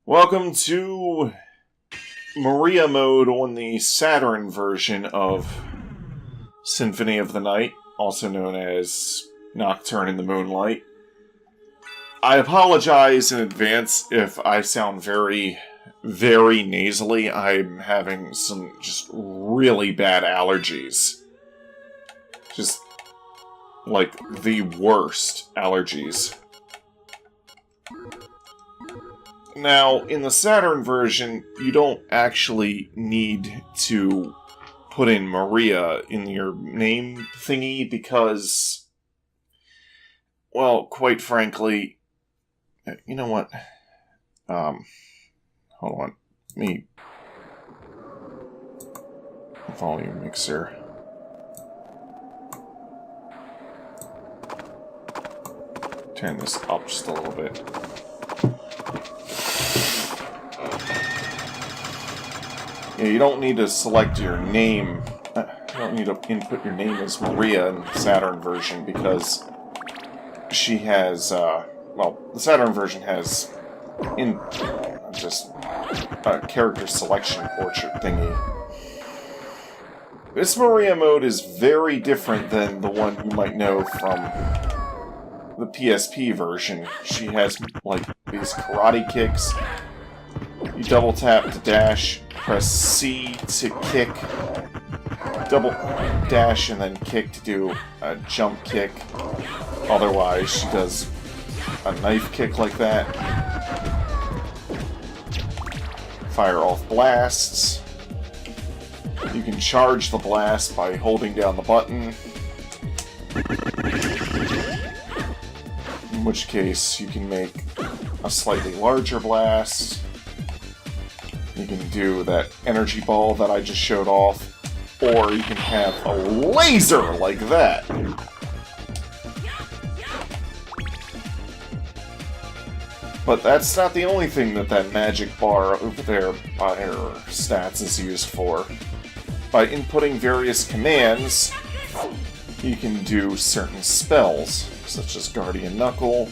Welcome to Maria mode on the Saturn version of Symphony of the Night, also known as Nocturne in the Moonlight. I apologize in advance if I sound very, very nasally. I'm having some just really bad allergies. Just, like, the worst allergies. Now, in the Saturn version, you don't actually need to put in Maria in your name thingy because, well, quite frankly, you know what? Hold on. Volume mixer. Turn this up just a little bit. Yeah, you don't need to select your name. You don't need to input your name as Maria in the Saturn version because she has, well, the Saturn version has just a character selection portrait thingy. This Maria mode is very different than the one you might know from the PSP version. She has, like, these karate kicks. You double tap to dash, press C to kick, double dash and then kick to do a jump kick. Otherwise, she does a knife kick like that. Fire off blasts. You can charge the blast by holding down the button. In which case, you can make a slightly larger blast. You can do that energy ball that I just showed off, or you can have a laser like that. But that's not the only thing that magic bar over there by her stats is used for. By inputting various commands, you can do certain spells, such as Guardian Knuckle.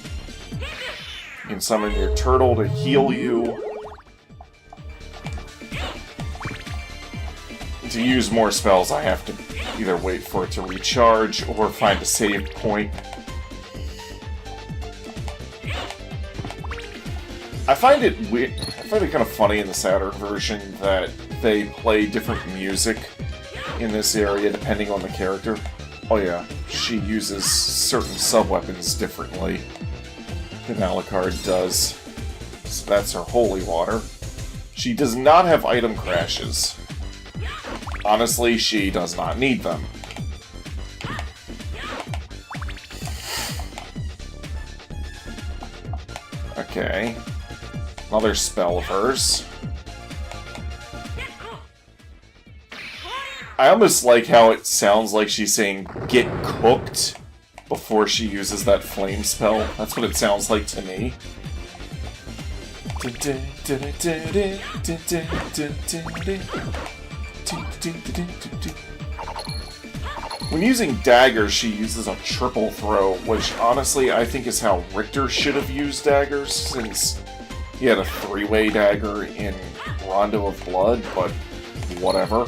You can summon your turtle to heal you. To use more spells, I have to either wait for it to recharge or find a save point. I find it kind of funny in the Saturn version that they play different music in this area depending on the character. Oh yeah, she uses certain sub-weapons differently than Alucard does. So that's her holy water. She does not have item crashes. Honestly, she does not need them. Okay. Another spell of hers. I almost like how it sounds like she's saying, "Get cooked," before she uses that flame spell. That's what it sounds like to me. When using daggers, she uses a triple throw, which honestly I think is how Richter should have used daggers, since he had a three-way dagger in Rondo of Blood, but whatever.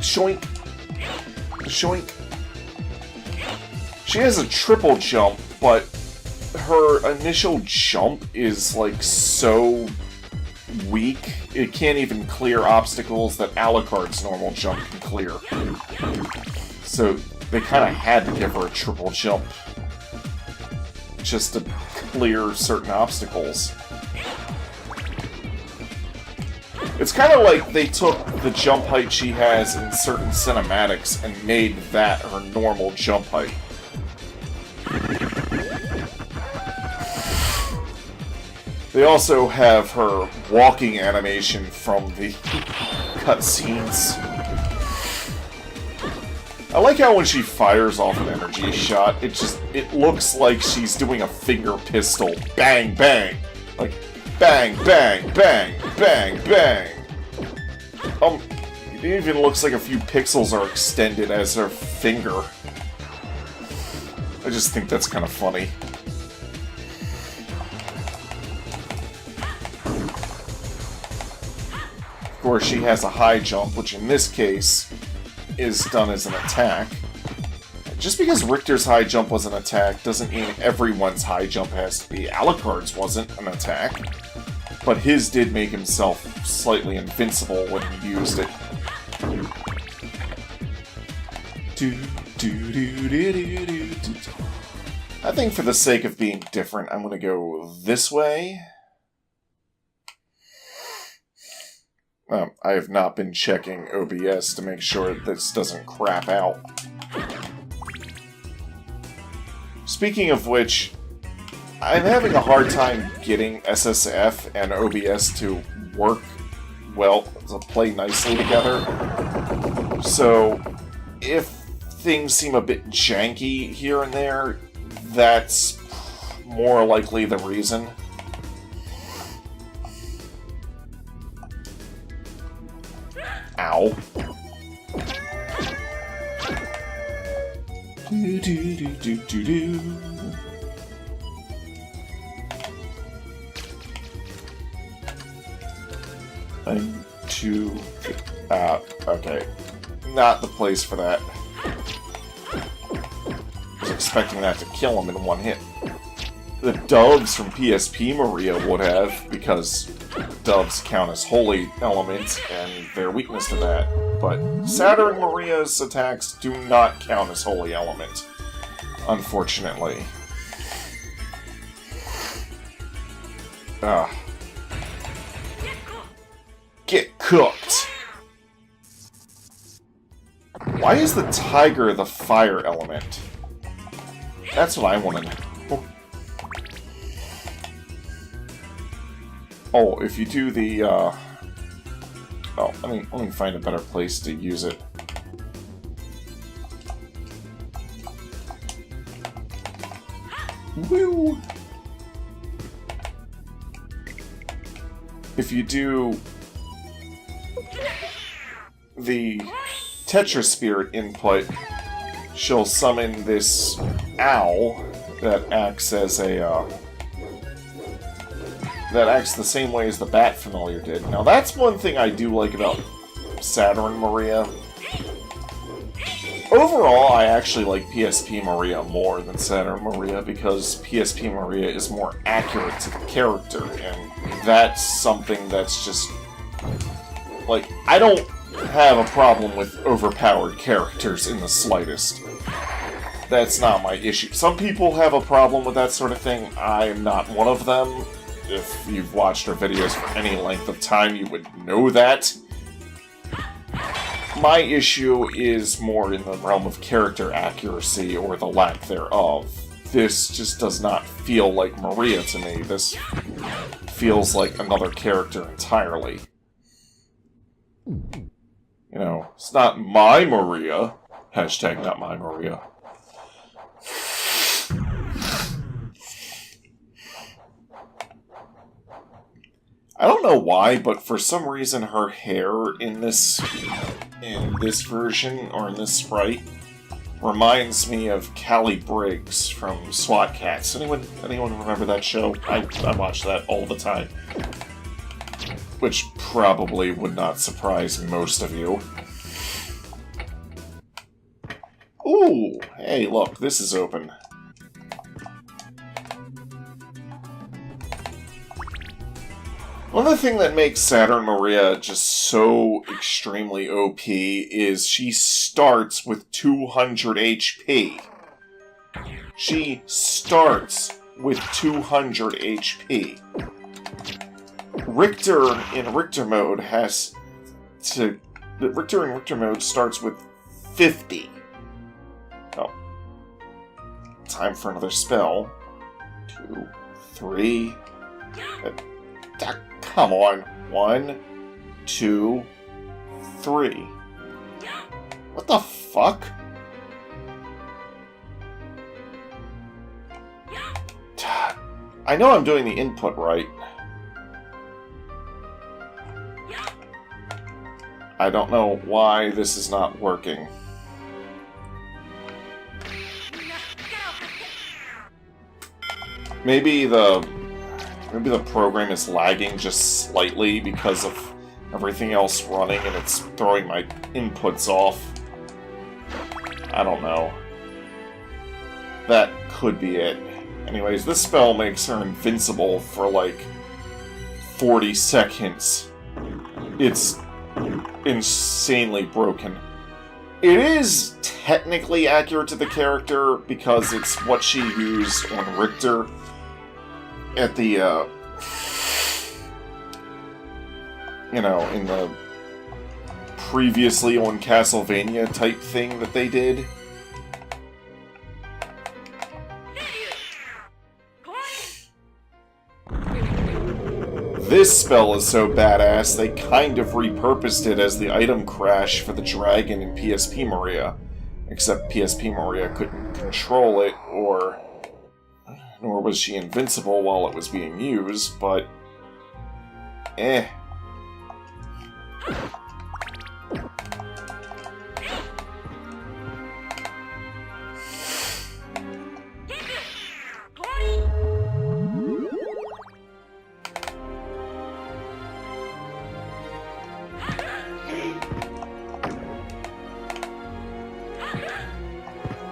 Shoink. Shoink. She has a triple jump, but her initial jump is, like, so weak, it can't even clear obstacles that Alucard's normal jump can clear. So they kind of had to give her a triple jump just to clear certain obstacles. It's kind of like they took the jump height she has in certain cinematics and made that her normal jump height. They also have her walking animation from the cutscenes. I like how when she fires off an energy shot, it looks like she's doing a finger pistol. Bang, bang. Like, bang, bang, bang, bang, bang. It even looks like a few pixels are extended as her finger. I just think that's kind of funny. Of course, she has a high jump, which in this case is done as an attack. Just because Richter's high jump was an attack doesn't mean everyone's high jump has to be. Alucard's wasn't an attack, but his did make himself slightly invincible when he used it. I think for the sake of being different, I'm going to go this way. I have not been checking OBS to make sure this doesn't crap out. Speaking of which, I'm having a hard time getting SSF and OBS to work well, to play nicely together. So, if things seem a bit janky here and there, that's more likely the reason. Ow. Do do do do do do. I'm too... okay. Not the place for that. I was expecting that to kill him in one hit. The doves from PSP Maria would have, because doves count as holy elements, and their weakness to that. But Saturn Maria's attacks do not count as holy element, unfortunately. Get cooked! Why is the tiger the fire element? That's what I want to know. Oh, if you do the, oh, let me find a better place to use it. Woo! If you do the Tetraspirit input, she'll summon this owl that acts as a, that acts the same way as the Bat Familiar did. Now, that's one thing I do like about Saturn Maria. Overall, I actually like PSP Maria more than Saturn Maria, because PSP Maria is more accurate to the character, and that's something that's just... like, I don't have a problem with overpowered characters in the slightest. That's not my issue. Some people have a problem with that sort of thing. I am not one of them. If you've watched our videos for any length of time, you would know that. My issue is more in the realm of character accuracy, or the lack thereof. This just does not feel like Maria to me. This feels like another character entirely. You know, it's not my Maria. Hashtag not my Maria. I don't know why, but for some reason her hair in this version, or in this sprite, reminds me of Callie Briggs from SWAT Cats. Anyone remember that show? I watch that all the time. Which probably would not surprise most of you. Ooh! Hey, look, this is open. Another thing that makes Saturn Maria just so extremely OP is she starts with 200 HP. She starts with 200 HP. Richter in Richter mode has to... Richter in Richter mode starts with 50. Oh. Time for another spell. 2, 3... Come on. 1, 2, 3. What the fuck? I know I'm doing the input right. I don't know why this is not working. Maybe the program is lagging just slightly because of everything else running and it's throwing my inputs off. I don't know. That could be it. Anyways, this spell makes her invincible for like 40 seconds. It's insanely broken. It is technically accurate to the character because it's what she used on Richter at the, in the previously on Castlevania type thing that they did. This spell is so badass, they kind of repurposed it as the item crash for the dragon in PSP Maria. Except PSP Maria couldn't control it, nor was she invincible while it was being used, but...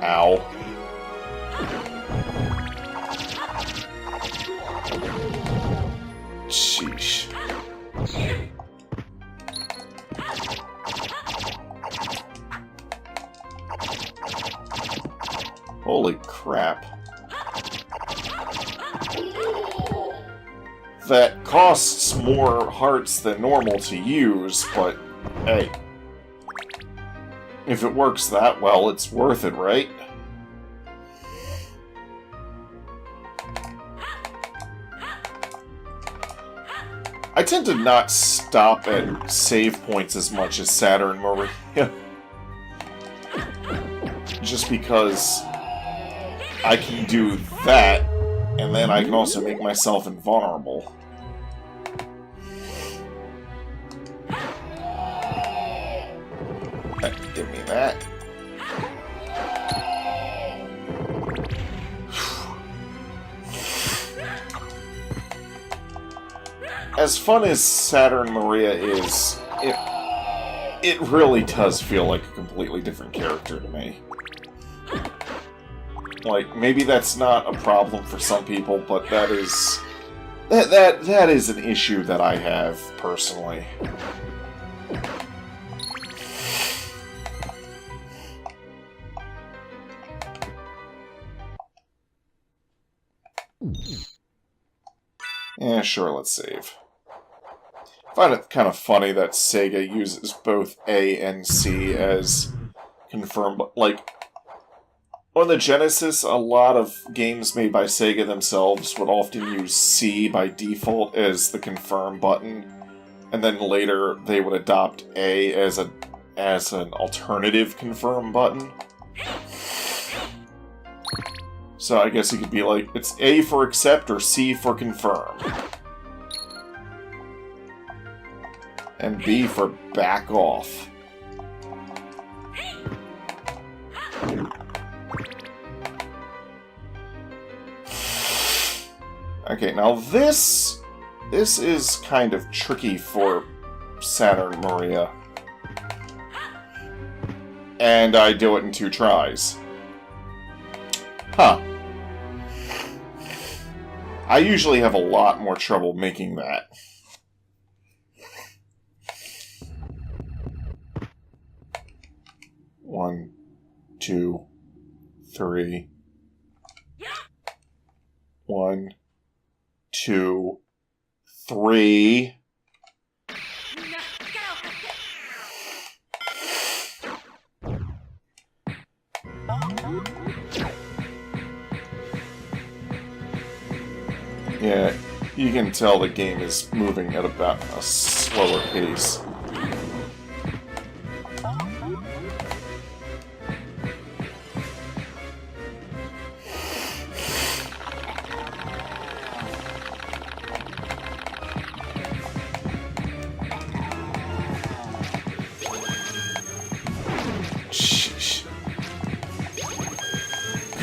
Ow. Sheesh. Holy crap. That costs more hearts than normal to use, but hey. If it works that well, it's worth it, right? I tend to not stop at save points as much as Saturn Maria. Just because I can do that, and then I can also make myself invulnerable. Give me that. As fun as Saturn Maria is, it really does feel like a completely different character to me. Like, maybe that's not a problem for some people, but that is an issue that I have personally. Yeah, sure, let's save. I find it kind of funny that Sega uses both A and C as confirmed. Like, on the Genesis, a lot of games made by Sega themselves would often use C by default as the confirm button, and then later they would adopt A as an alternative confirm button. So I guess it could be like, it's A for accept or C for confirm. And B for back off. Okay, now this is kind of tricky for Saturn Maria. And I do it in 2 tries. Huh. I usually have a lot more trouble making that. One, 2, 3. 1, 2, 3. Yeah, you can tell the game is moving at about a slower pace.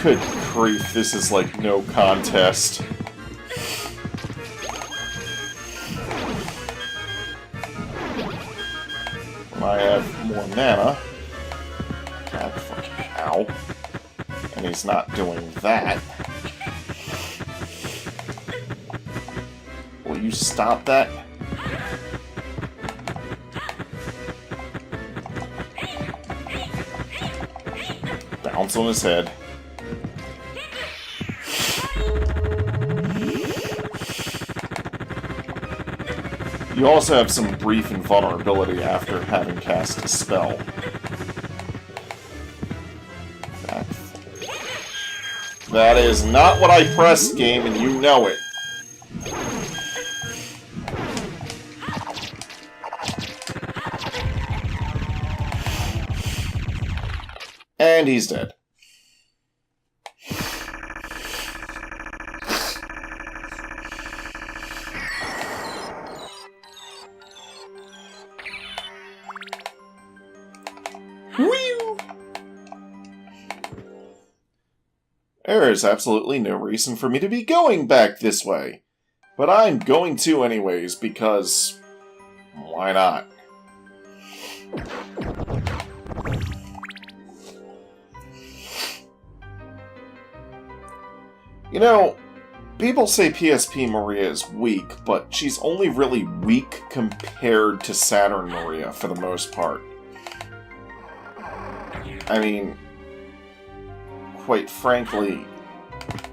Good grief, this is like no contest. I have more mana. God fucking hell. And he's not doing that. Will you stop that? Bounce on his head. You also have some brief invulnerability after having cast a spell. That is not what I pressed, game, and you know it. And he's dead. There is absolutely no reason for me to be going back this way. But I'm going to anyways, because... why not? You know, people say PSP Maria is weak, but she's only really weak compared to Saturn Maria for the most part. I mean... quite frankly...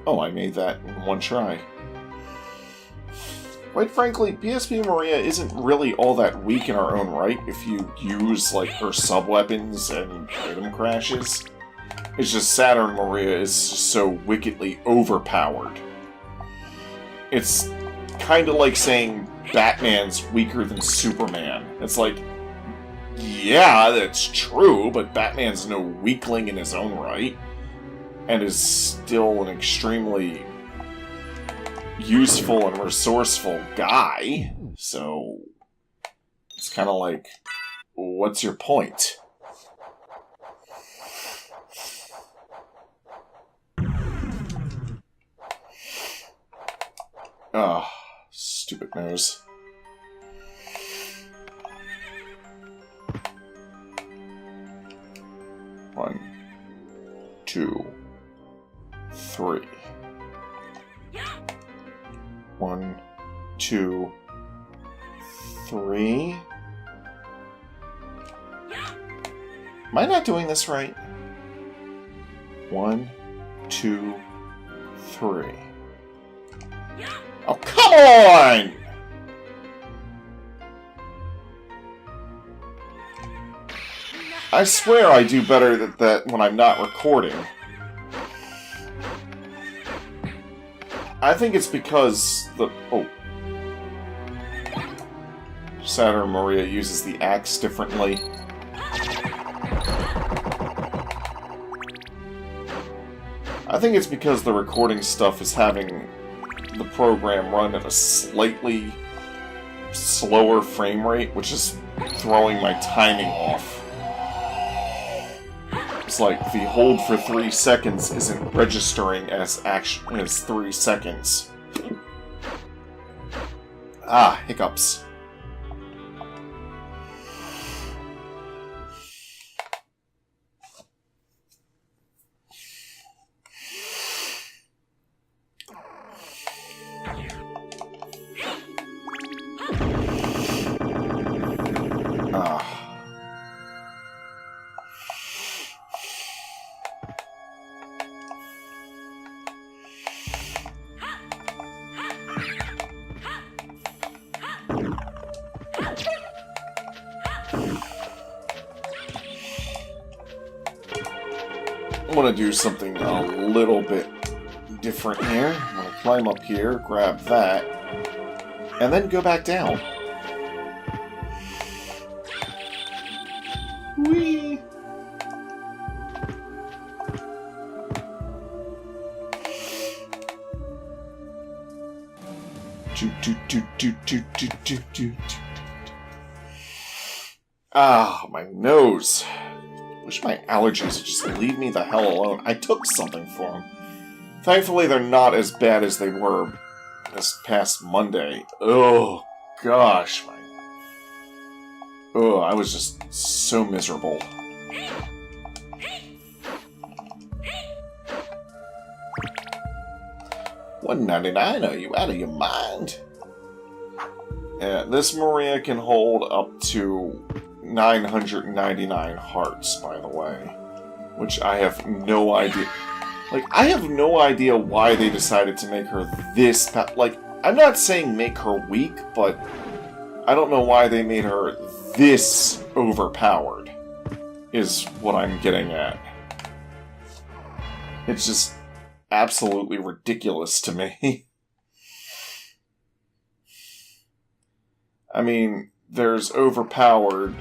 oh, I made that in one try. Quite frankly, PSP Maria isn't really all that weak in her own right if you use, like, her sub-weapons and item crashes. It's just Saturn Maria is so wickedly overpowered. It's kind of like saying Batman's weaker than Superman. It's like, yeah, that's true, but Batman's no weakling in his own right. And is still an extremely useful and resourceful guy. So, it's kind of like, what's your point? Ah, stupid nose. One, two, three. 1, 2, 3. Am I not doing this right? 1, 2, 3. Oh, come on! I swear I do better at that when I'm not recording. I think it's because the... oh. Saturn Maria uses the axe differently. I think it's because the recording stuff is having the program run at a slightly slower frame rate, which is throwing my timing off. It's like the hold for 3 seconds isn't registering as 3 seconds. Ah, hiccups. I want to do something a little bit different here. I'm going to climb up here, grab that, and then go back down. Whee! Ah, my nose. Wish my allergies would just leave me the hell alone. I took something for them. Thankfully, they're not as bad as they were this past Monday. Oh, gosh. Oh, I was just so miserable. $1.99? Are you out of your mind? Yeah, this Maria can hold up to 999 hearts, by the way. Which I have no idea. Like, I have no idea why they decided to make her this... Like, I'm not saying make her weak, but I don't know why they made her this overpowered, is what I'm getting at. It's just absolutely ridiculous to me. I mean, there's overpowered,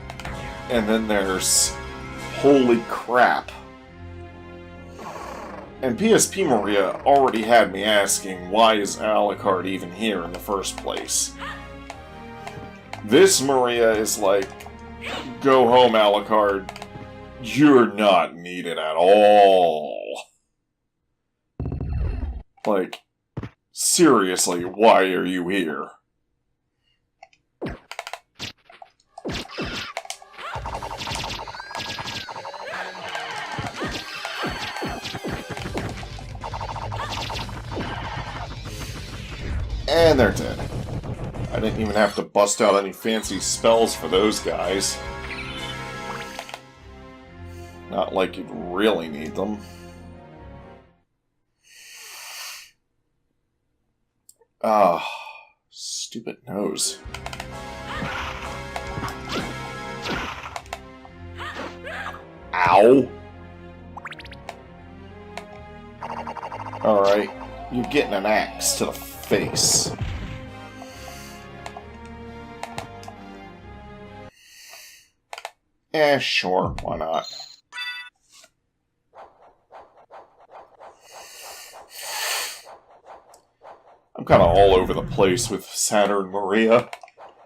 and then there's holy crap. And PSP Maria already had me asking, why is Alucard even here in the first place? This Maria is like, go home, Alucard. You're not needed at all. Like, seriously, why are you here? And they're dead. I didn't even have to bust out any fancy spells for those guys. Not like you'd really need them. Ah, stupid nose. Ow! Alright, you're getting an axe to the face. Sure, why not? I'm kind of all over the place with Saturn Maria.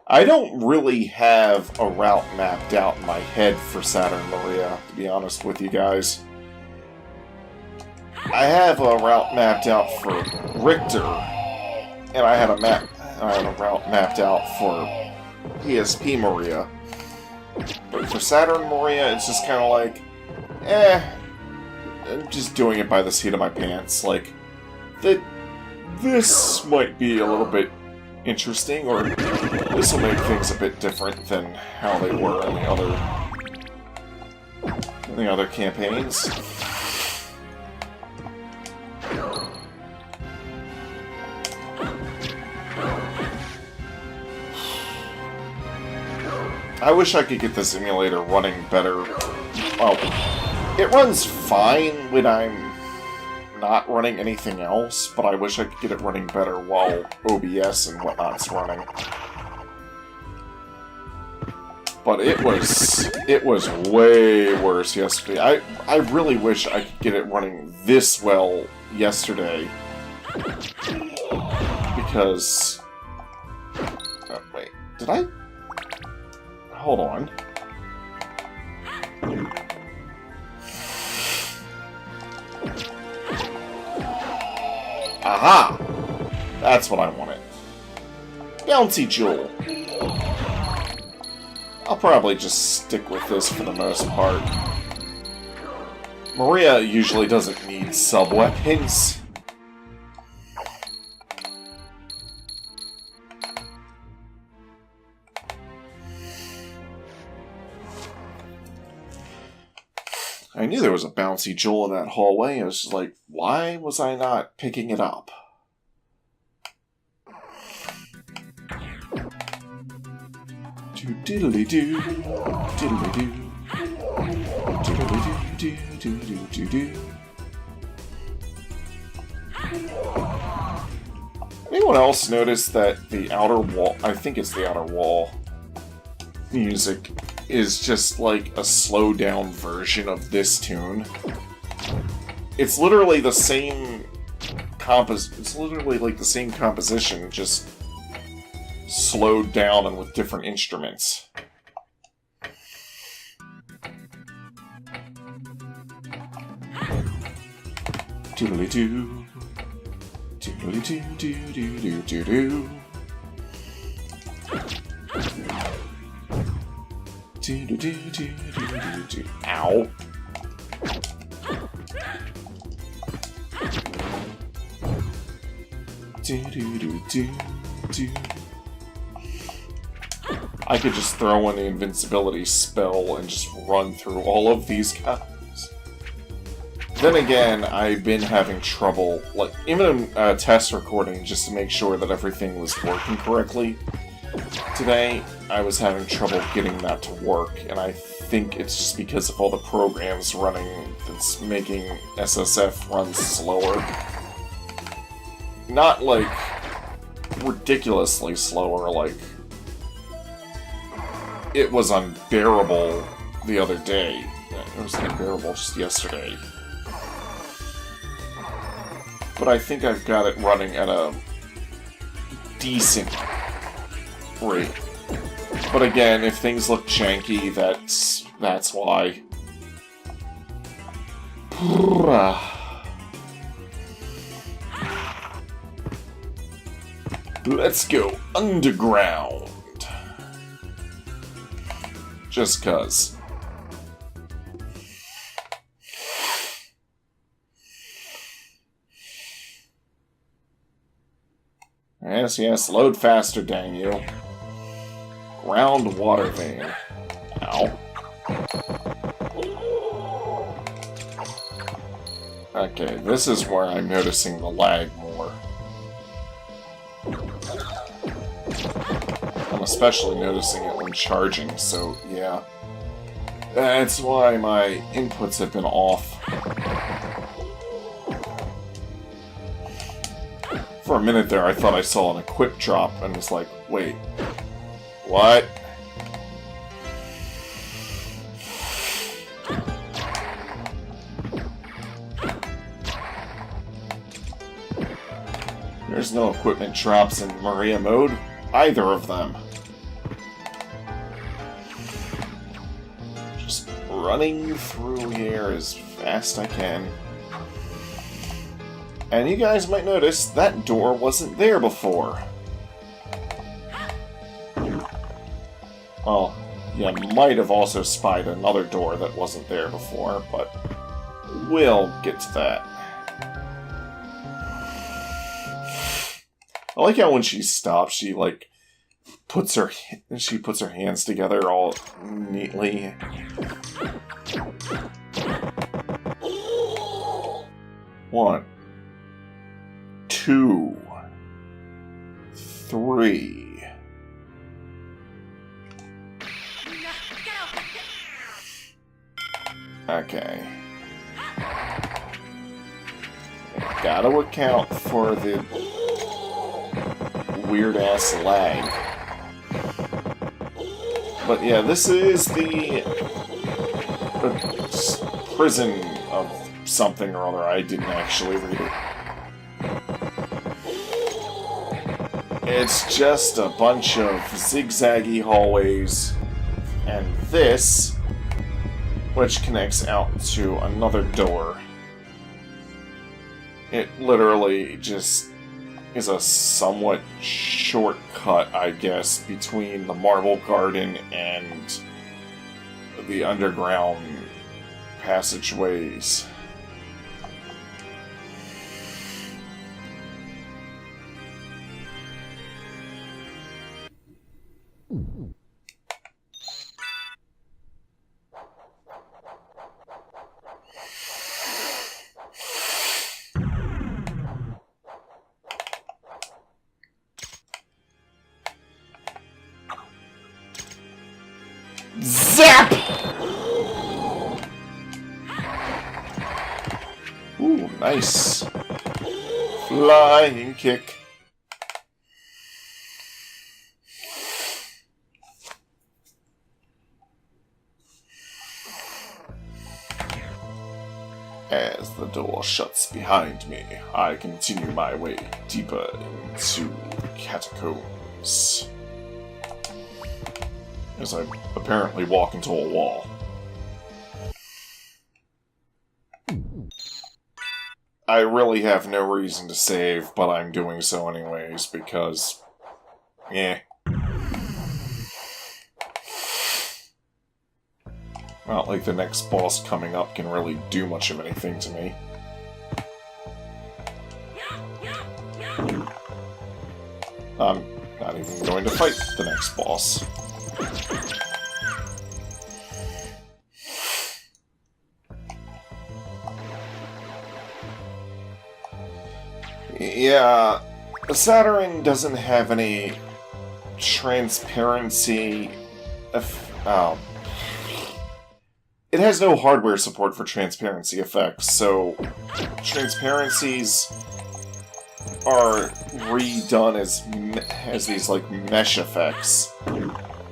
I don't really have a route mapped out in my head for Saturn Maria, to be honest with you guys. I have a route mapped out for Richter, and I had a route mapped out for PSP Maria. But for Saturn Maria, it's just kind of like, I'm just doing it by the seat of my pants. Like, this might be a little bit interesting, or this will make things a bit different than how they were in the other campaigns. I wish I could get this emulator running better. Well, it runs fine when I'm not running anything else, but I wish I could get it running better while OBS and whatnot's running. But it was way worse yesterday. I really wish I could get it running this well yesterday. Because... Oh, wait. Did I... Hold on. Aha! That's what I wanted. Bouncy Jewel. I'll probably just stick with this for the most part. Maria usually doesn't need sub-weapons. I knew there was a bouncy jewel in that hallway. I was just like, why was I not picking it up? Diddly-doo, diddly-doo, diddly-doo-doo-doo-doo-doo. Anyone else notice that the outer wall, I think it's the outer wall music, is just like a slowed down version of this tune? It's literally the same it's literally like the same composition, just slowed down and with different instruments. Doodly-doo. Doodly-doo-doo-doo-doo-doo-doo. Do-do-do-do-do-do-do. Ow. Do-do-do-do-do. I could just throw in the invincibility spell and just run through all of these guys. Then again, I've been having trouble, like, even in test recording, just to make sure that everything was working correctly. Today, I was having trouble getting that to work, and I think it's just because of all the programs running that's making SSF run slower. Not, like, ridiculously slower, like, it was unbearable the other day. It was unbearable just yesterday. But I think I've got it running at a decent rate. But again, if things look janky, that's why. Let's go underground. Just 'cause. Yes, load faster, dang you. Groundwater vein. Ow. Okay, this is where I'm noticing the lag more. I'm especially noticing it when charging, so yeah. That's why my inputs have been off. For a minute there, I thought I saw an equip drop, and was like, wait, what? There's no equipment drops in Maria mode, either of them. Just running through here as fast I can. And you guys might notice that door wasn't there before. Well, you might have also spied another door that wasn't there before, but we'll get to that. I like how when she stops, she like puts her hands together all neatly. One. 2, 3. Okay. Gotta account for the weird-ass lag. But yeah, this is the prison of something or other. I didn't actually read it. It's just a bunch of zigzaggy hallways, and this, which connects out to another door. It literally just is a somewhat shortcut, I guess, between the Marble Garden and the underground passageways. Zap! Ooh, nice. Flying kick. As the door shuts behind me, I continue my way deeper into the catacombs. As I apparently walk into a wall. I really have no reason to save, but I'm doing so anyways, because... eh. Not like the next boss coming up can really do much of anything to me. I'm not even going to fight the next boss. Yeah, Saturn doesn't have any transparency... oh. It has no hardware support for transparency effects, so transparencies are redone as these like mesh effects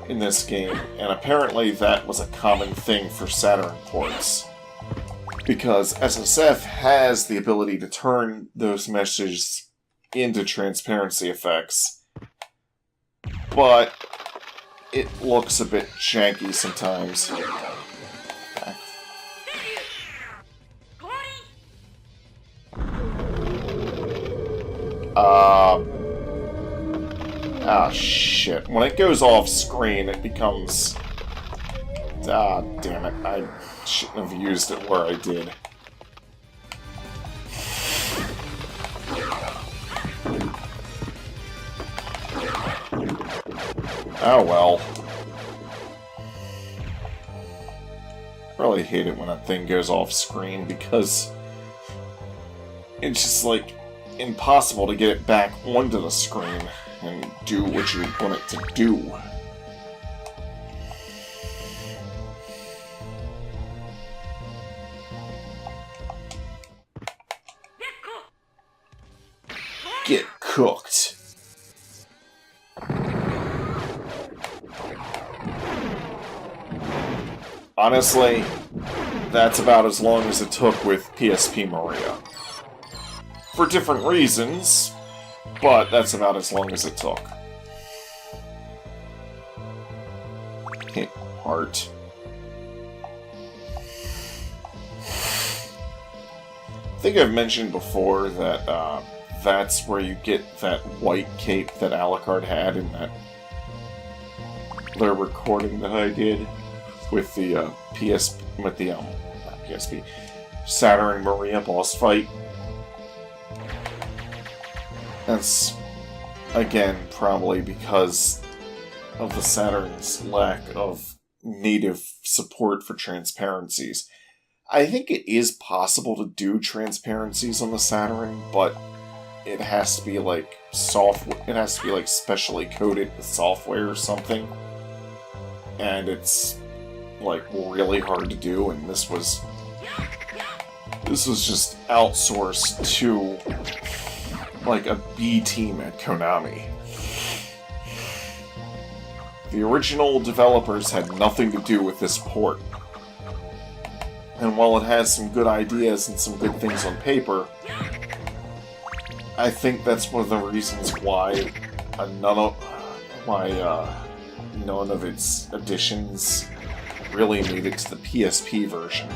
in this game, and apparently that was a common thing for Saturn ports. Because SSF has the ability to turn those meshes into transparency effects, but it looks a bit janky sometimes. Ah, shit. When it goes off screen, it becomes... ah, damn it. I shouldn't have used it where I did. Oh well. Really hate it when that thing goes off screen, because it's just like impossible to get it back onto the screen and do what you want it to do. Get cooked. Honestly, that's about as long as it took with PSP Maria. For different reasons, but that's about as long as it took. Hit heart. I think I've mentioned before that that's where you get that white cape that Alucard had in that their recording that I did with the not PSP, Saturn Maria boss fight. That's, again, probably because of the Saturn's lack of native support for transparencies. I think it is possible to do transparencies on the Saturn, but it has to be like software. It has to be like specially coded with software or something, and it's like really hard to do. And this was just outsourced to like a B team at Konami. The original developers had nothing to do with this port. And while it has some good ideas and some good things on paper, I think that's one of the reasons why none of its additions really made it to the PSP version.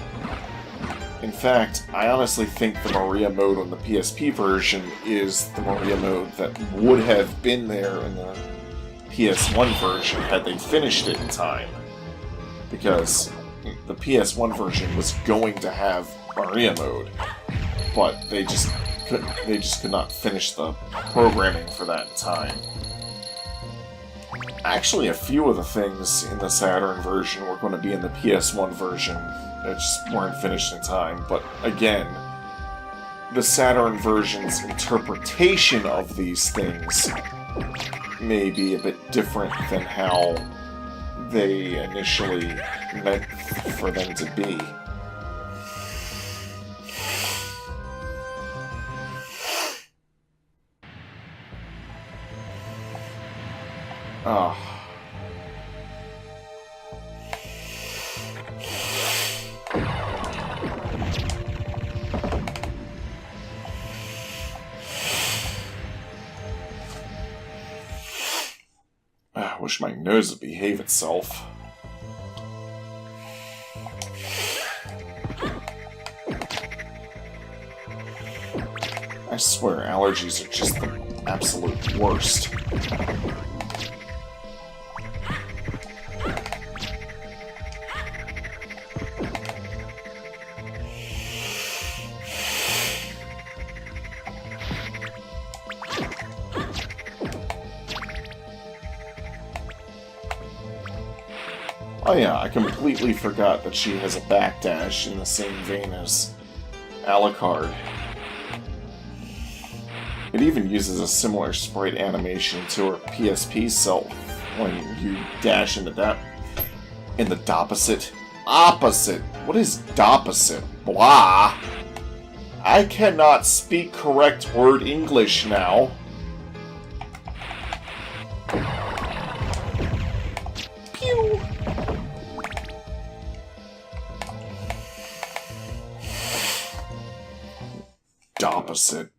In fact, I honestly think the Maria mode on the PSP version is the Maria mode that would have been there in the PS1 version had they finished it in time. Because the PS1 version was going to have Maria mode, but they just could not finish the programming for that in time. Actually, a few of the things in the Saturn version were going to be in the PS1 version that just weren't finished in time, but again, the Saturn version's interpretation of these things may be a bit different than how they initially meant for them to be. Ah. I wish my nose would behave itself. I swear, allergies are just the absolute worst. Oh yeah, I completely forgot that she has a backdash in the same vein as Alucard. It even uses a similar sprite animation to her PSP self when you dash into that. In the opposite. Opposite! What is opposite? Blah! I cannot speak correct word English now. Pew! Opposite.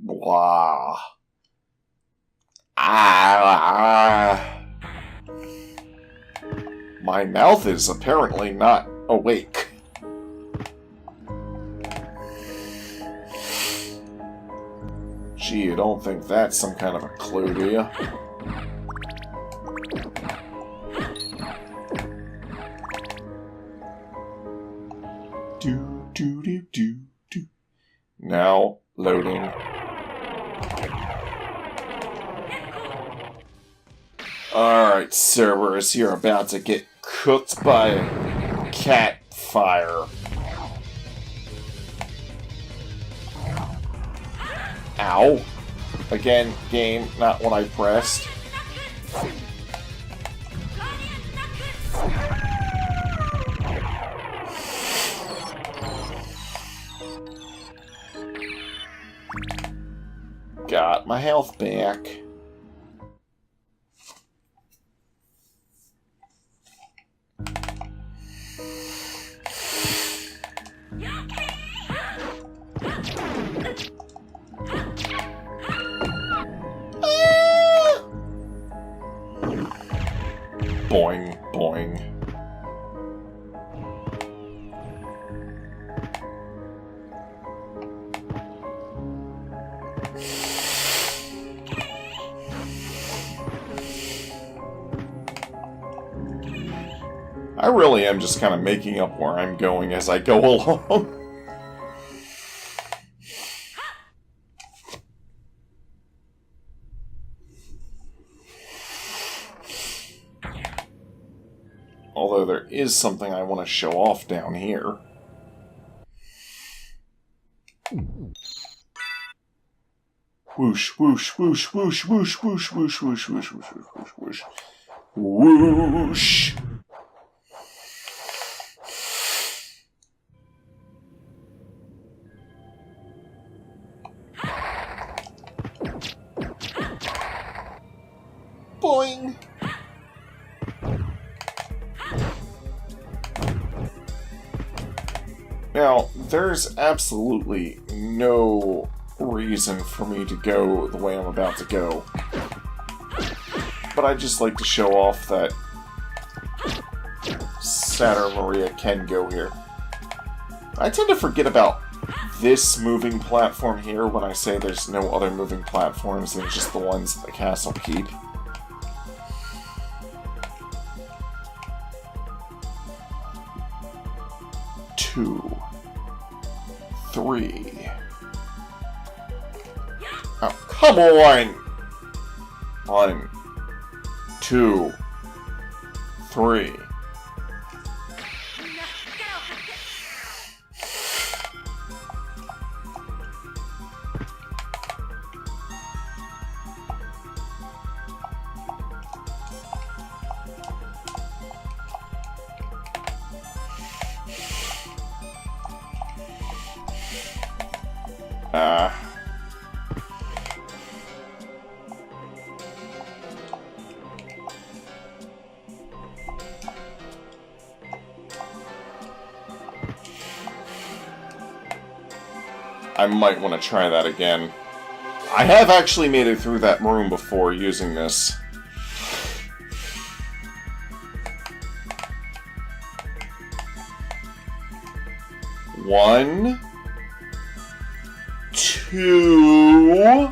Blah. My mouth is apparently not awake. Gee, you don't think that's some kind of a clue, do you? Do. Now, loading. Alright, Cerberus, you're about to get cooked by cat fire. Ow. Again, game, not what I pressed. Got my health back. Boing, boing. I really am just kind of making up where I'm going as I go along. Although there is something I want to show off down here. Whoosh, whoosh, whoosh, whoosh, whoosh, whoosh, whoosh, whoosh, whoosh, whoosh, whoosh, whoosh. Whoosh! Boing! Now, there's absolutely no reason for me to go the way I'm about to go. But I'd just like to show off that Saturn Maria can go here. I tend to forget about this moving platform here when I say there's no other moving platforms than just the ones at the castle keep. Two, three. Oh, come on! 1, 2, 3. I might want to try that again. I have actually made it through that room before using this. One, two. 2,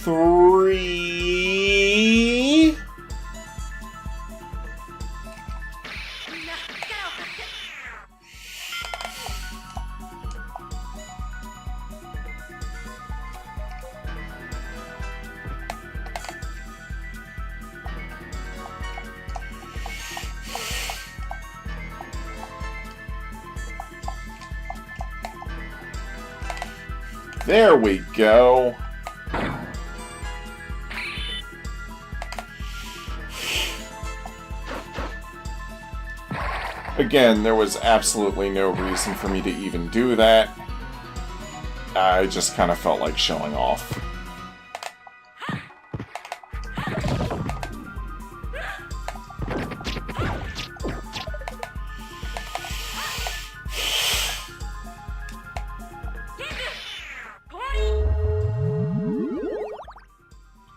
3... There we go. Again, there was absolutely no reason for me to even do that. I just kind of felt like showing off.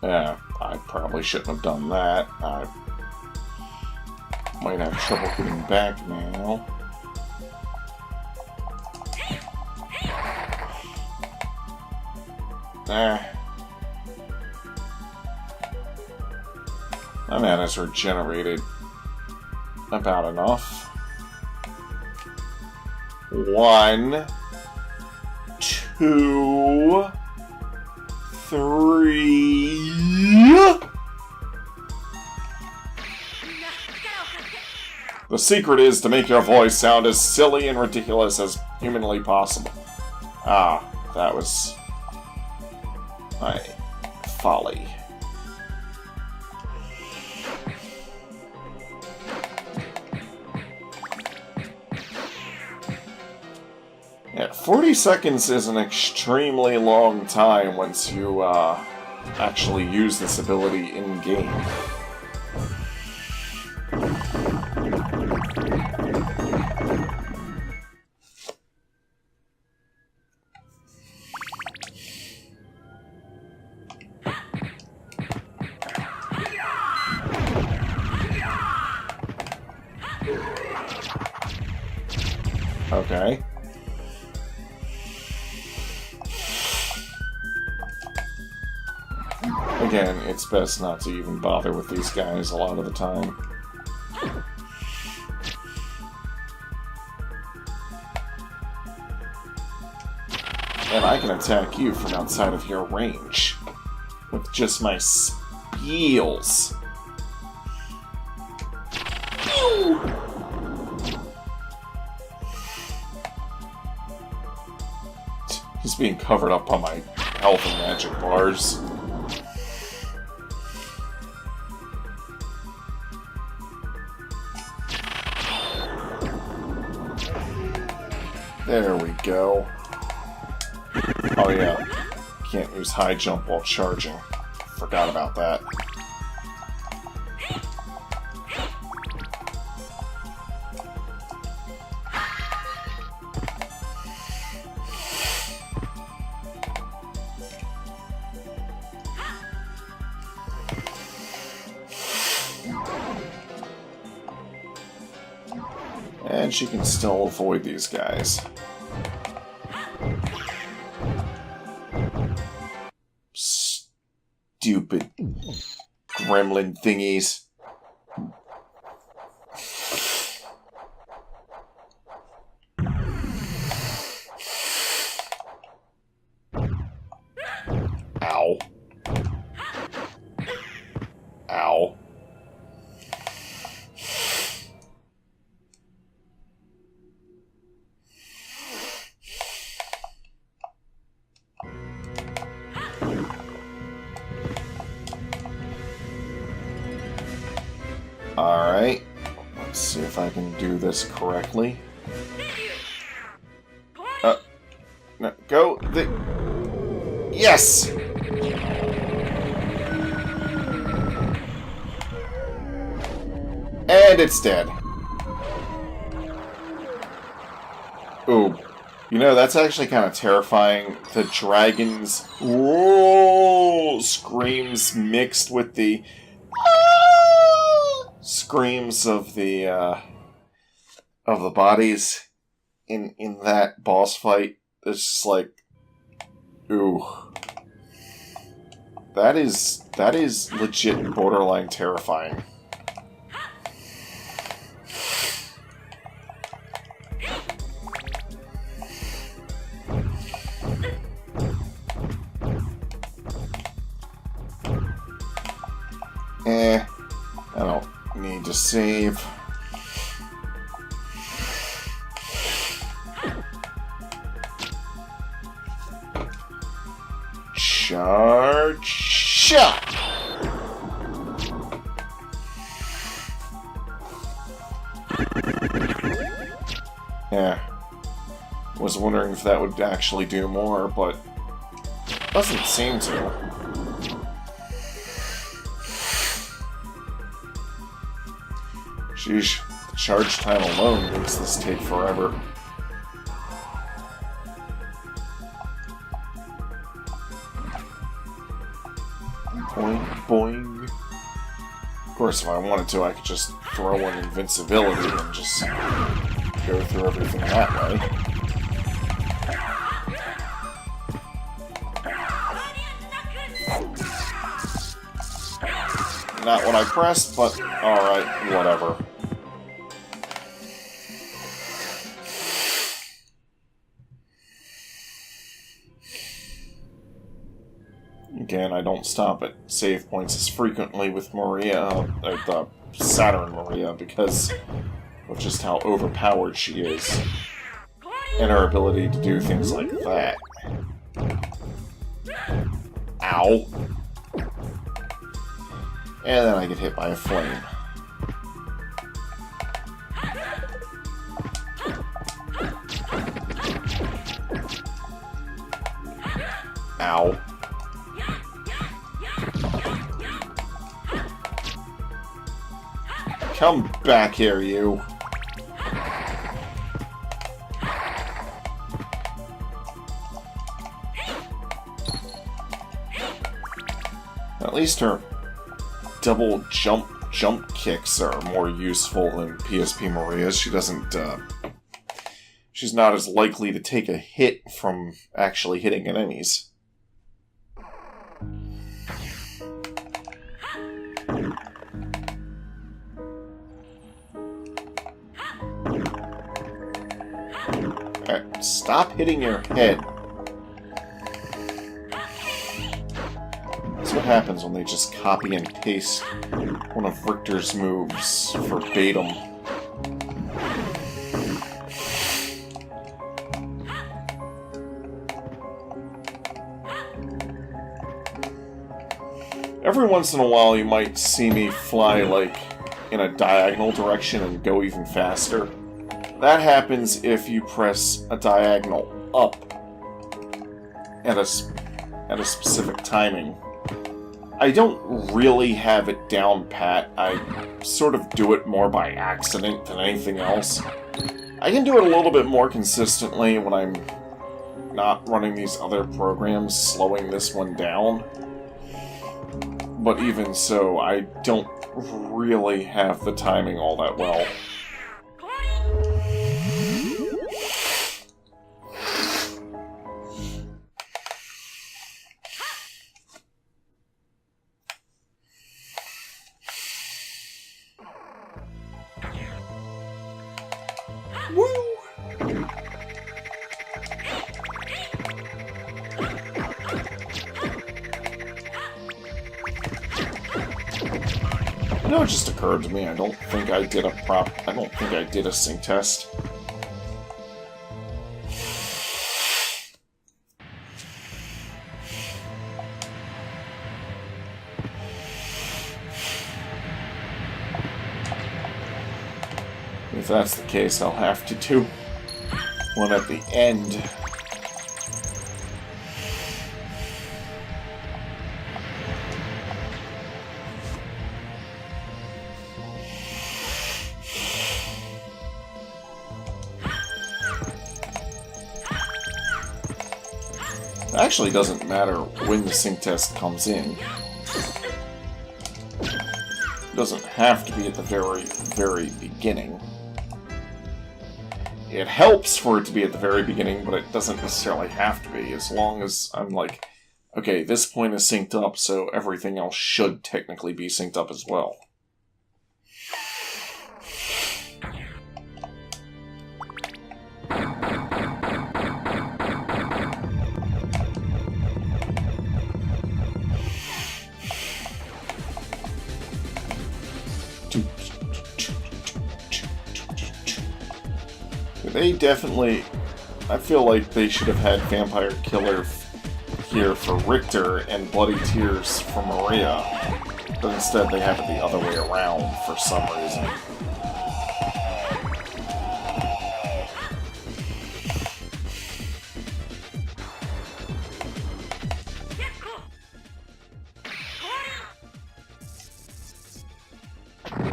Yeah, I probably shouldn't have done that. I might have trouble getting back now. My mana's regenerated about enough. 1, 2, 3... The secret is to make your voice sound as silly and ridiculous as humanly possible. Ah, that was my folly. Yeah, 40 seconds is an extremely long time once you actually use this ability in-game. Okay. Again, it's best not to even bother with these guys a lot of the time. And I can attack you from outside of your range with just my spiels. He's being covered up on my health and magic bars. There we go. Oh yeah, can't use high jump while charging. Forgot about that. And she can still avoid these guys. Stupid gremlin thingies. Ow. Ow. Alright, let's see if I can do this correctly. No, go the... Yes! And it's dead. Ooh. You know, that's actually kind of terrifying. The dragon's screams mixed with the screams of the bodies in that boss fight. It's just like Ooh. That is legit borderline terrifying. I don't need to save. Charge shot! Yeah. Was wondering if that would actually do more, but doesn't seem to. Sheesh, the charge time alone makes this take forever. Boing, boing. Of course, if I wanted to, I could just throw in invincibility and just go through everything that way. Not what I pressed, but alright, whatever. Again, I don't stop at save points as frequently with Maria, the Saturn Maria, because of just how overpowered she is. And her ability to do things like that. Ow. And then I get hit by a flame. Ow. Come back here, you. At least her double jump kicks are more useful than PSP Maria's. She doesn't, she's not as likely to take a hit from actually hitting enemies. Alright, stop hitting your head. That's what happens when they just copy and paste one of Richter's moves verbatim. Every once in a while you might see me fly, like, in a diagonal direction and go even faster. That happens if you press a diagonal up at a specific timing. I don't really have it down pat. I sort of do it more by accident than anything else. I can do it a little bit more consistently when I'm not running these other programs, slowing this one down. But even so, I don't really have the timing all that well. You know, it just occurred to me, I don't think I did a sync test. If that's the case, I'll have to do one at the end. It actually doesn't matter when the sync test comes in. It doesn't have to be at the very, very beginning. it helps for it to be at the very beginning, but it doesn't necessarily have to be, as long as I'm like, okay, this point is synced up, so everything else should technically be synced up as well. They definitely... I feel like they should have had Vampire Killer here for Richter and Bloody Tears for Maria. But instead they have it the other way around for some reason.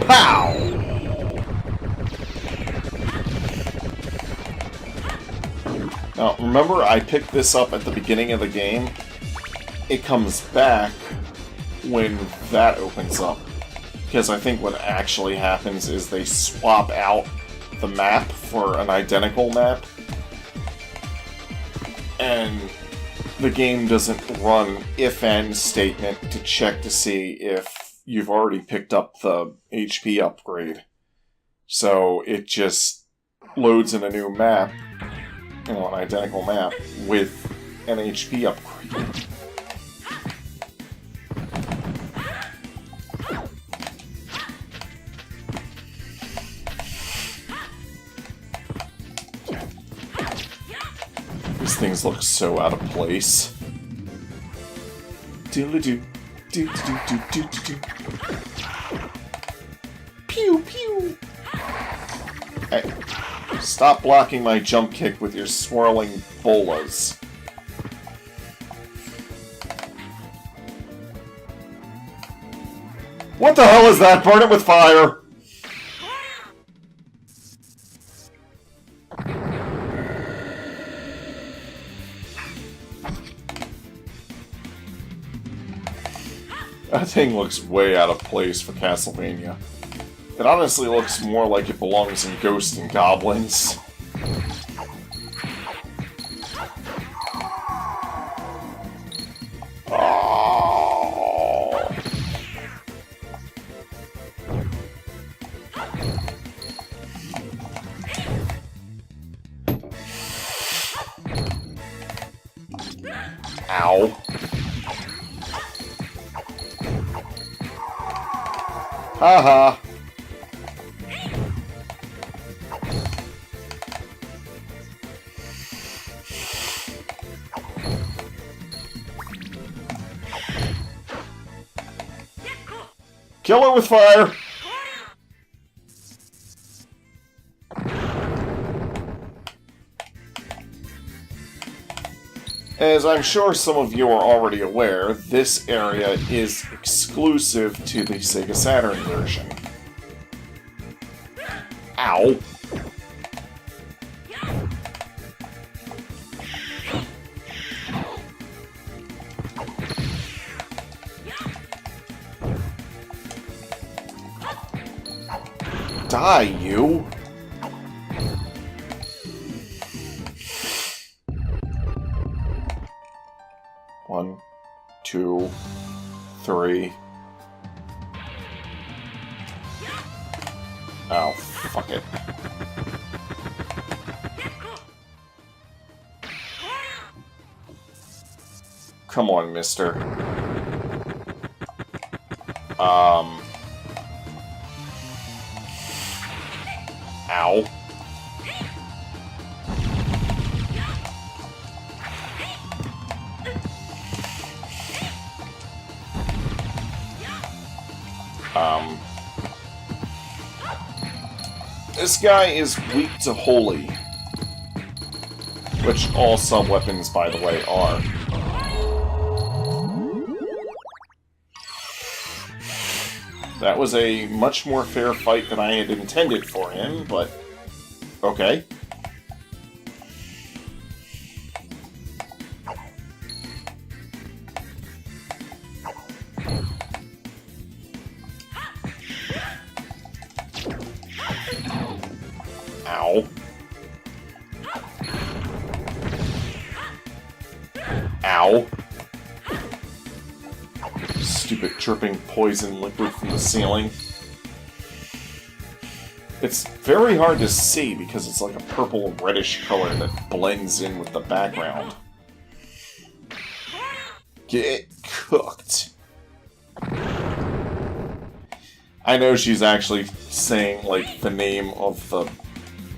Pow! Now, remember I picked this up at the beginning of the game? It comes back when that opens up. Because I think what actually happens is they swap out the map for an identical map. And the game doesn't run if-and statement to check to see if you've already picked up the HP upgrade. So it just loads in a new map, you know, an identical map, with an HP upgrade. These things look so out of place. Doodle-doo, do-do-do-do-do-do. Pew pew! Hey, stop blocking my jump kick with your swirling bolas. What the hell is that? Burn it with fire! That thing looks way out of place for Castlevania. It honestly looks more like it belongs in Ghosts and Goblins. Oh. Ow. Haha. Kill it with fire! As I'm sure some of you are already aware, this area is exclusive to the Sega Saturn version. Ow! Die, you! One, two, three. Oh, fuck it. Come on, mister. Ow. This guy is weak to holy. Which all sub-weapons, by the way, are. That was a much more fair fight than I had intended for him, but... okay. Ow. Ow. Stupid dripping poison liquid from the ceiling. It's very hard to see because it's like a purple reddish color that blends in with the background. Get cooked. I know she's actually saying, like, the name of the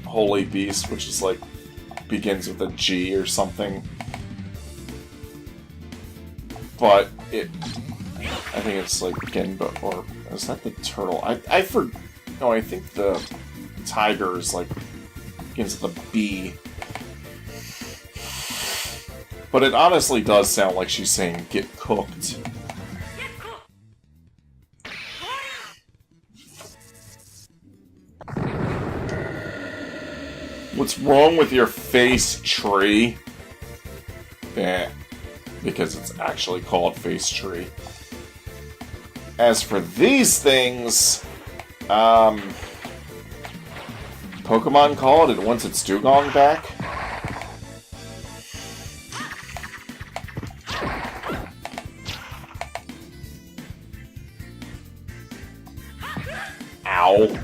holy beast, which is, like, begins with a G or something. But I think it's, like, Genba, or is that the turtle? No, I think the tiger is, like, begins with a B. But it honestly does sound like she's saying, get cooked. What's wrong with your face, tree? Because it's actually called face tree. As for these things, Pokemon call it, and once it's Dugong back. Ow.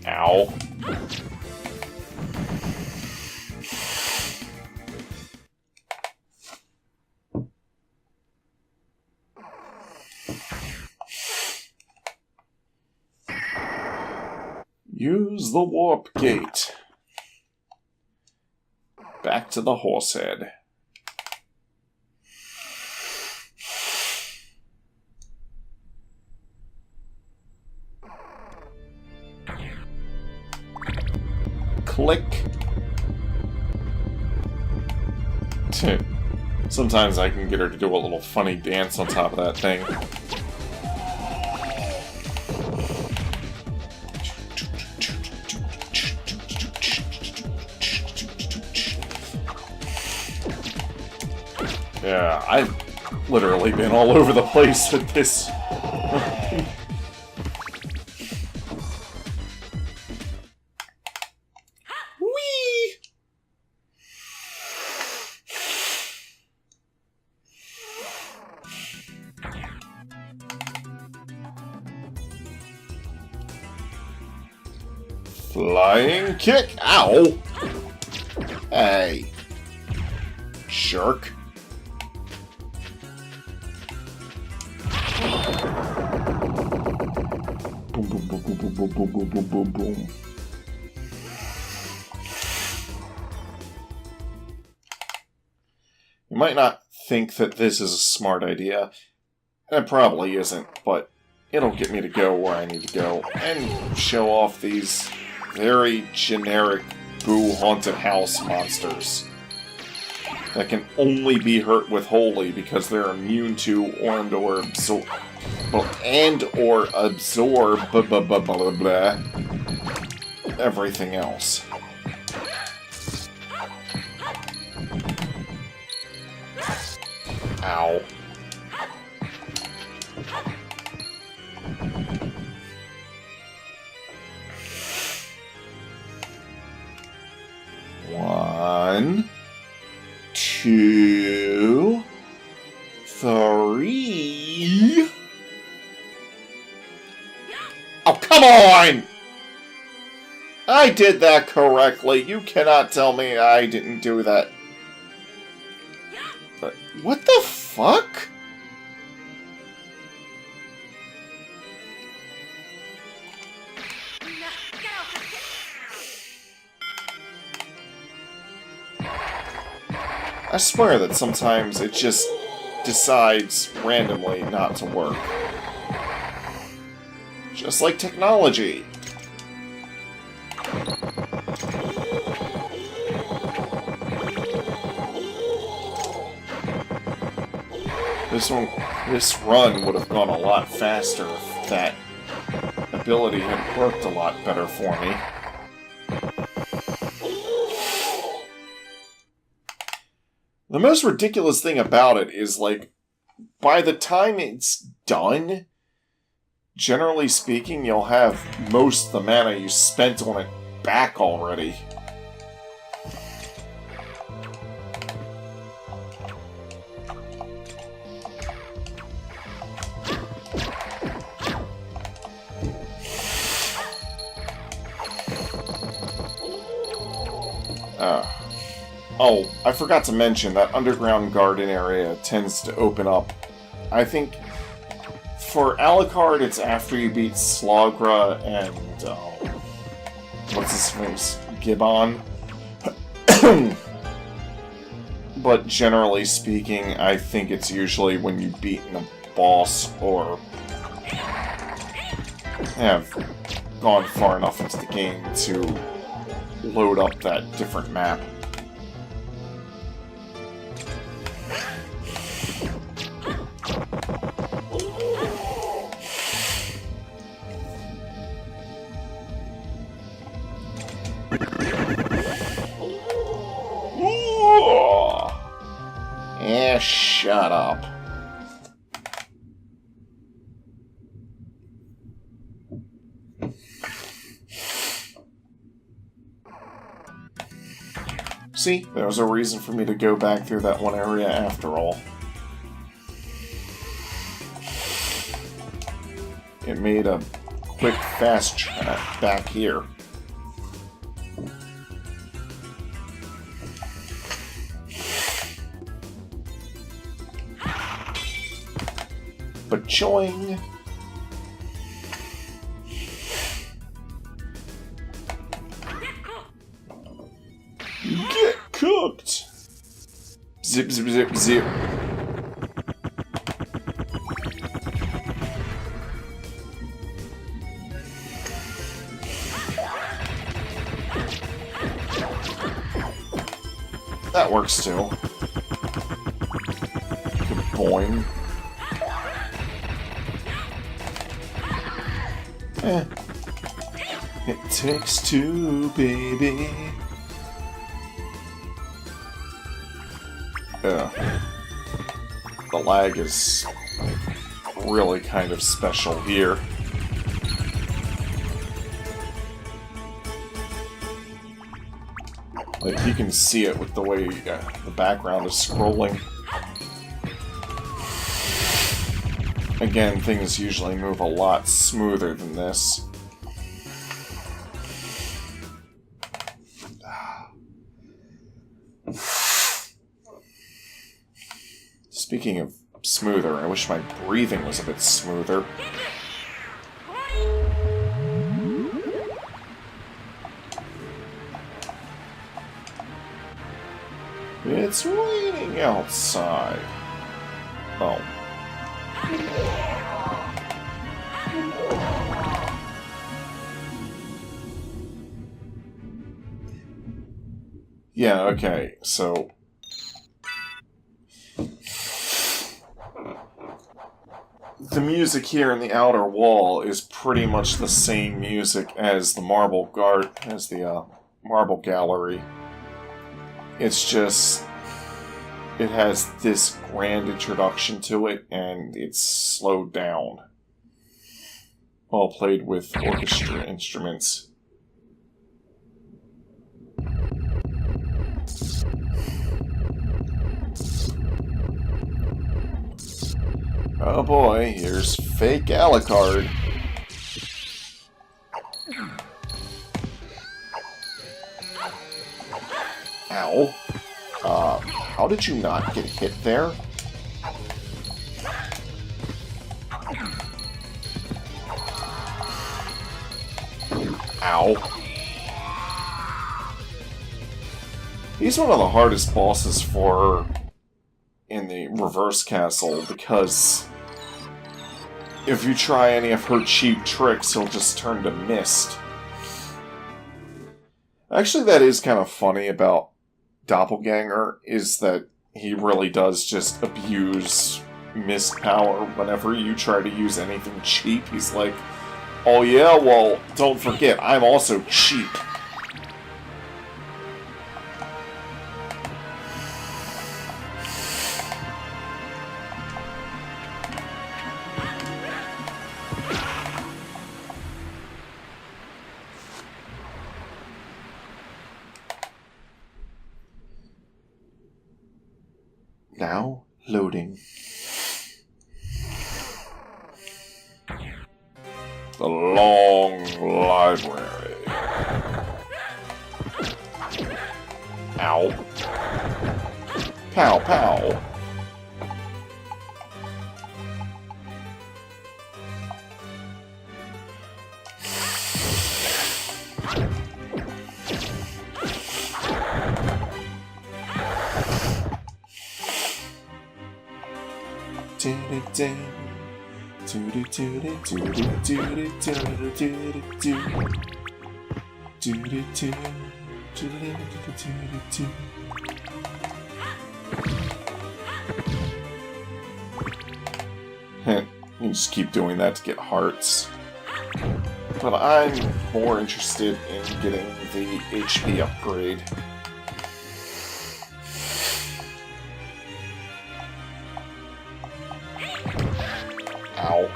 Ow. Use the warp gate. Back to the horse head. Click. Sometimes I can get her to do a little funny dance on top of that thing. Yeah, I've literally been all over the place with this. Whee! Flying kick! Ow! Hey. Jerk. Boom, boom, boom, boom, boom, boom, boom, boom, boom, boom. You might not think that this is a smart idea. It probably isn't, but it'll get me to go where I need to go and show off these very generic Boo Haunted House monsters that can only be hurt with Holy because they're immune to or absorb everything else. Ow. One, two, three. Oh, come on! I did that correctly. You cannot tell me I didn't do that. But what the fuck? I swear that sometimes it just decides randomly not to work. Just like technology. This run would have gone a lot faster if that ability had worked a lot better for me. The most ridiculous thing about it is, like, by the time it's done, generally speaking, you'll have most of the mana you spent on it back already. Oh, I forgot to mention that underground garden area tends to open up. I think for Alucard, it's after you beat Slogra and, what's his face? Gibbon. But generally speaking, I think it's usually when you've beaten a boss or have gone far enough into the game to load up that different map. Yeah, shut up. See, there was a reason for me to go back through that one area after all. It made a quick, fast track back here. But join. Get cooked! Zip, zip, zip, zip. That works too. Boing. It takes two, baby. The lag is really kind of special here. Like, you can see it with the way the background is scrolling. Again, things usually move a lot smoother than this. Speaking of smoother, I wish my breathing was a bit smoother. It's raining outside. Oh. Yeah, okay, so... the music here in the outer wall is pretty much the same music as the marble gallery. It's just... it has this grand introduction to it, and it's slowed down. All played with orchestra instruments. Oh boy, here's fake Alucard. Ow. How did you not get hit there? Ow. He's one of the hardest bosses for in the reverse castle, because if you try any of her cheap tricks, he'll just turn to mist. Actually, that is kind of funny about Doppelganger, is that he really does just abuse mist power whenever you try to use anything cheap. He's like, oh yeah, well, don't forget, I'm also cheap. Now, loading. The long library. Ow. Pow, pow. You just keep doing that to get hearts. But I'm more interested in getting the HP upgrade. Ow.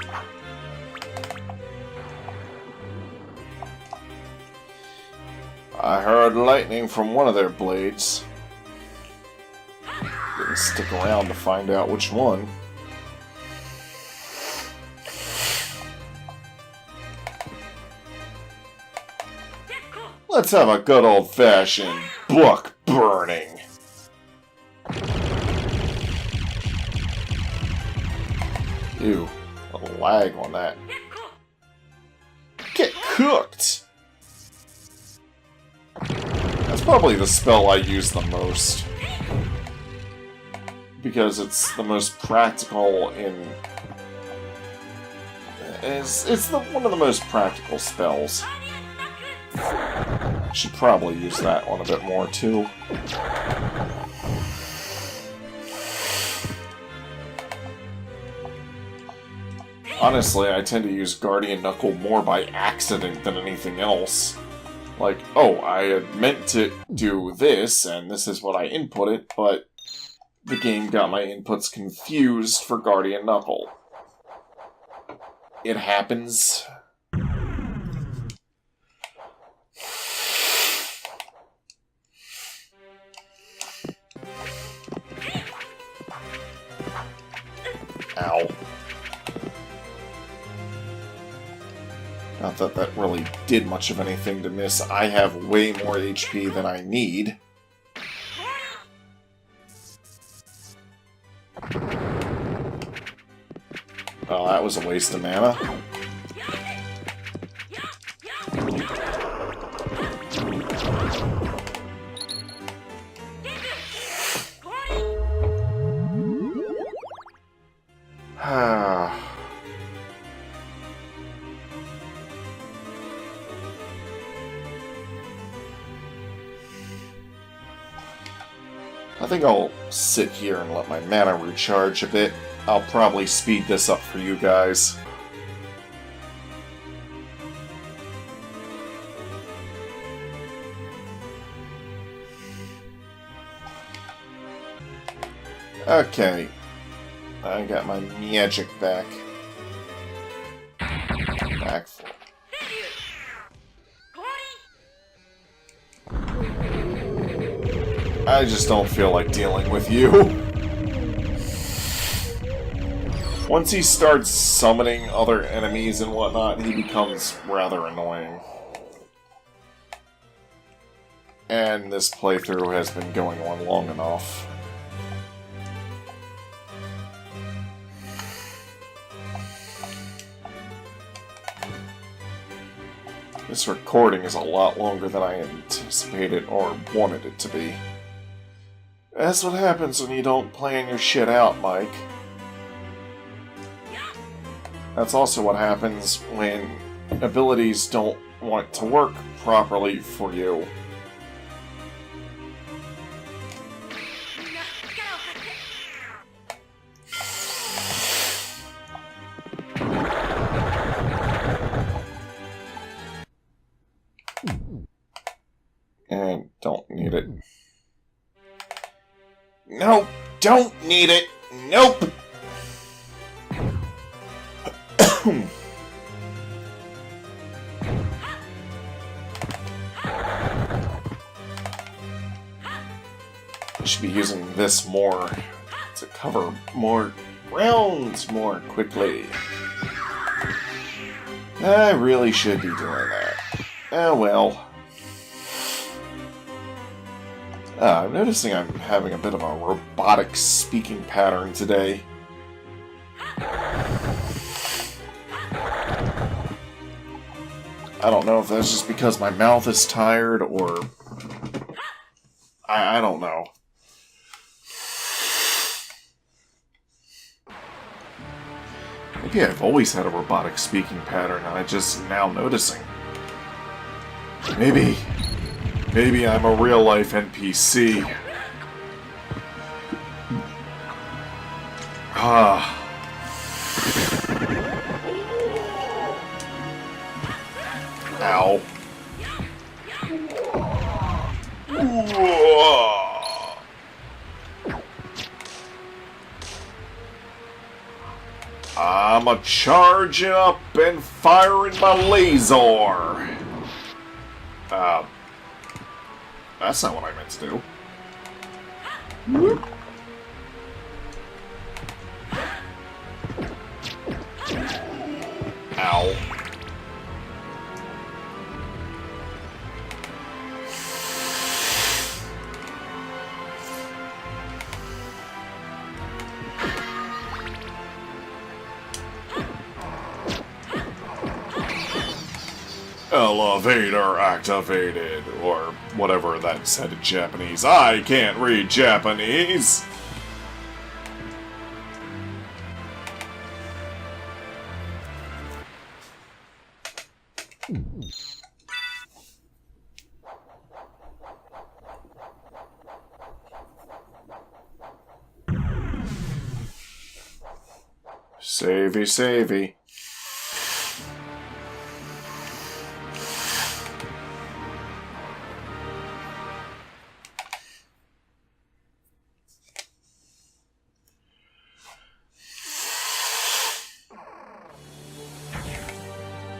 I heard lightning from one of their blades. Didn't stick around to find out which one. Let's have a good old-fashioned book burning. Ew, a lag on that. Get cooked! That's probably the spell I use the most. Because it's the most practical in... It's one of the most practical spells. Should probably use that one a bit more, too. Honestly, I tend to use Guardian Knuckle more by accident than anything else. Like, oh, I had meant to do this, and this is what I inputted, but the game got my inputs confused for Guardian Knuckle. It happens. Ow. Not that that really did much of anything to miss. I have way more HP than I need. Oh, that was a waste of mana. I think I'll sit here and let my mana recharge a bit. I'll probably speed this up for you guys. Okay. I got my magic back. Back full. I just don't feel like dealing with you. Once he starts summoning other enemies and whatnot, he becomes rather annoying. And this playthrough has been going on long enough. This recording is a lot longer than I anticipated or wanted it to be. That's what happens when you don't plan your shit out, Mike. That's also what happens when abilities don't want to work properly for you. And don't need it. No, don't need it. Nope. I should be using this more to cover more ground more quickly. I really should be doing that. Oh well. I'm noticing I'm having a bit of a robotic speaking pattern today. I don't know if that's just because my mouth is tired or... I don't know. Maybe I've always had a robotic speaking pattern and I'm just now noticing. Maybe I'm a real-life NPC. Ah. Ow. I'm a charging up and firing my laser. That's not what I meant to do. Whoop. Ow. Elevator activated, or whatever that said in Japanese. I can't read Japanese! Savey, savey.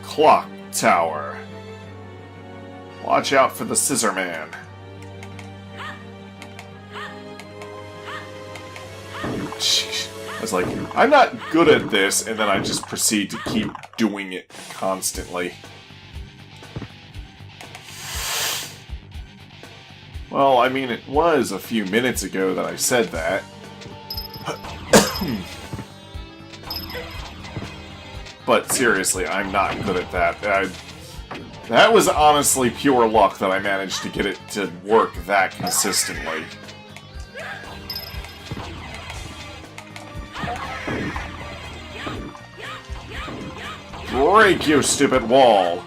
Clock tower. Watch out for the scissor man. I was like, I'm not good at this, and then I just proceed to keep doing it constantly. Well, I mean, it was a few minutes ago that I said that. But seriously, I'm not good at that. That was honestly pure luck that I managed to get it to work that consistently. Break, you stupid wall!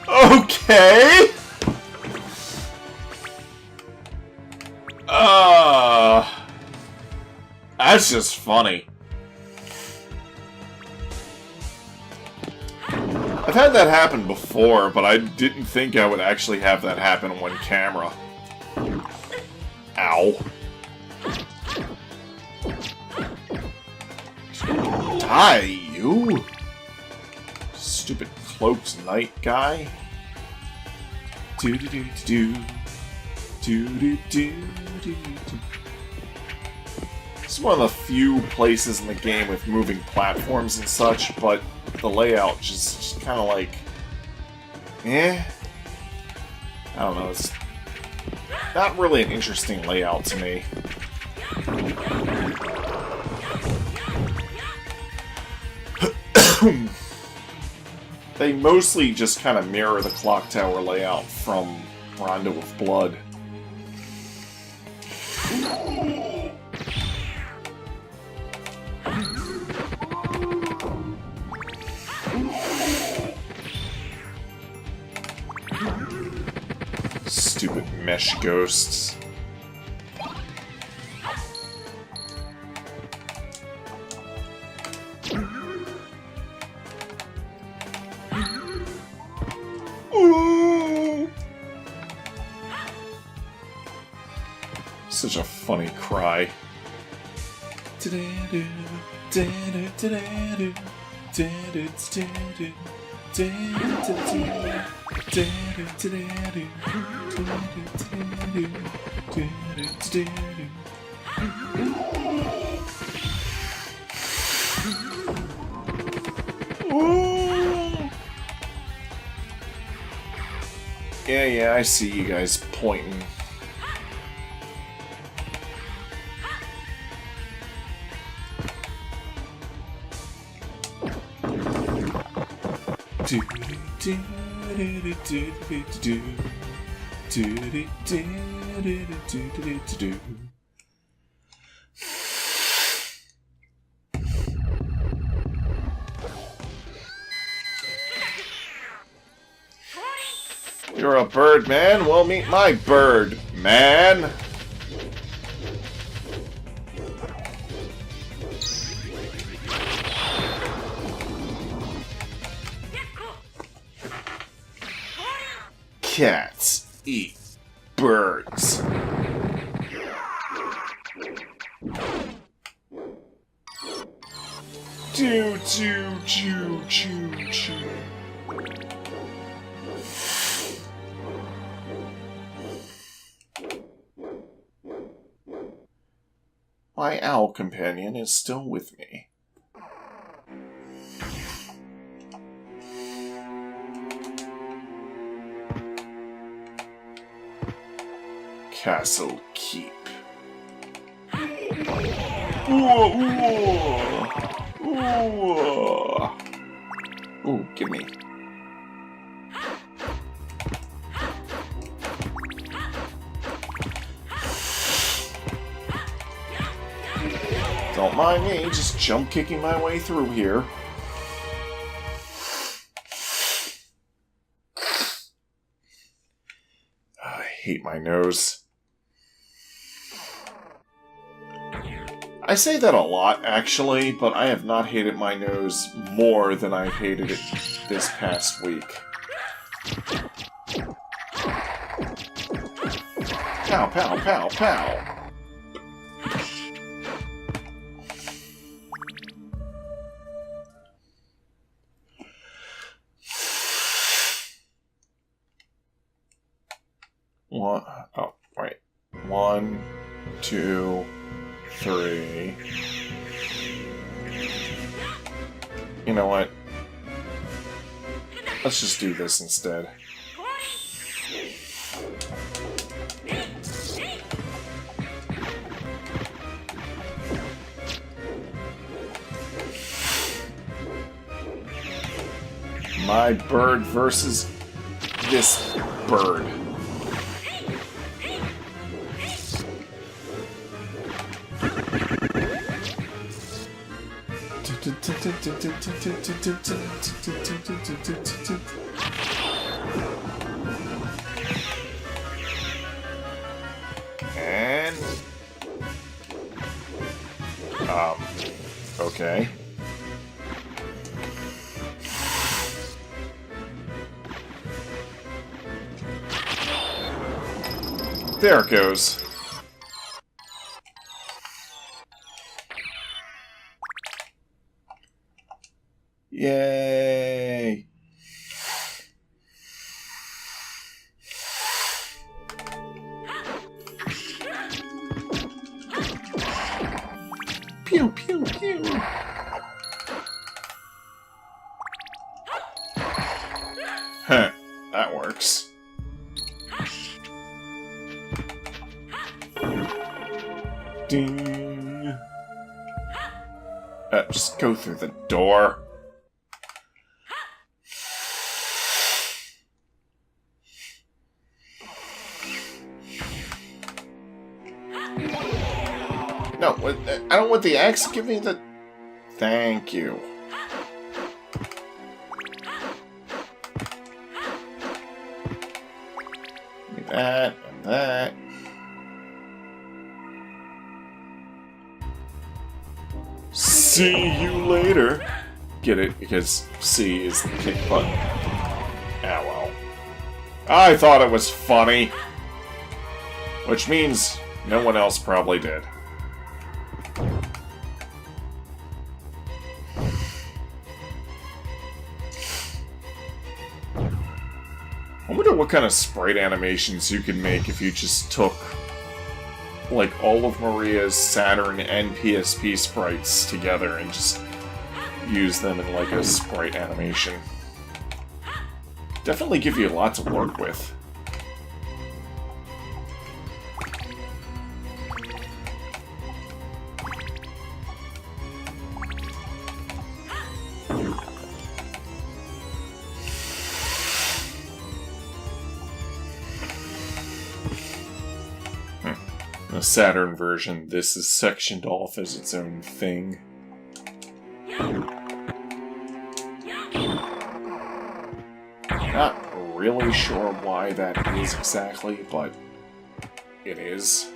Okay! That's just funny. I've had that happen before, but I didn't think I would actually have that happen on camera. Ow. Die, you! Stupid cloaked knight guy. Do-do-do-do-do. Do-do-do-do-do. This is one of the few places in the game with moving platforms and such, but the layout just kind of like... eh? I don't know, it's not really an interesting layout to me. They mostly just kind of mirror the clock tower layout from Rondo of Blood. Stupid mesh ghosts. Ooh. Such a funny cry. Ooh. Yeah, I see you guys pointing. You're a bird man? Well, meet my bird man. Cats eat birds. Choo choo choo choo choo. My owl companion is still with me. Castle Keep. Ooh, gimme. Don't mind me, just jump kicking my way through here. I hate my nose. I say that a lot, actually, but I have not hated my nose more than I've hated it this past week. Pow, pow, pow, pow. One, oh, wait. 1, 2, 3. You know what? Let's just do this instead. My bird versus this bird. And okay. There it goes. Yay! Pew, pew, pew! Huh, that works. Ding! Just go through the door. No, I don't want the axe. Give me the... Thank you. Give me that and that. See you later. Get it? Because C is the kick button. Ah, well. I thought it was funny. Which means no one else probably did. I wonder what kind of sprite animations you could make if you just took, like, all of Maria's Saturn and PSP sprites together and just used them in, like, a sprite animation. Definitely give you a lot to work with. the Saturn version, this is sectioned off as its own thing. Not really sure why that is exactly, but it is.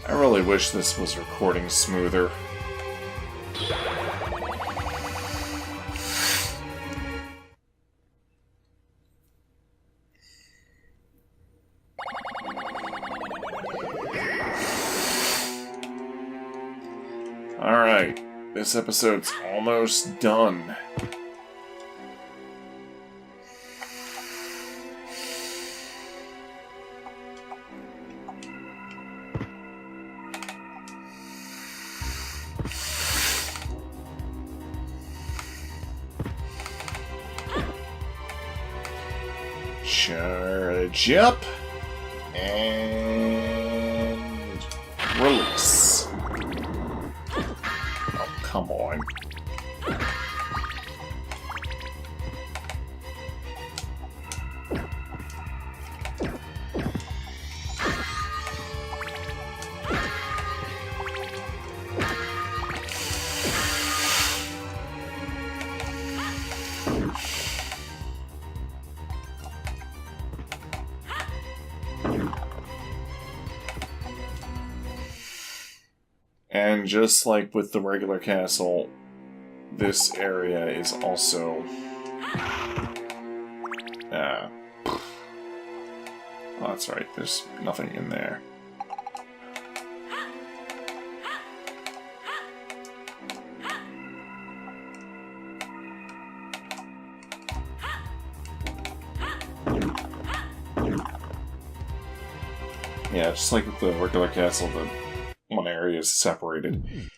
I really wish this was recording smoother. Alright, this episode's almost done. Charge up and release. Oh, come on. And just like with the regular castle, this area is also... oh, that's right, there's nothing in there. Yeah, just like with the regular castle, the one area is separated.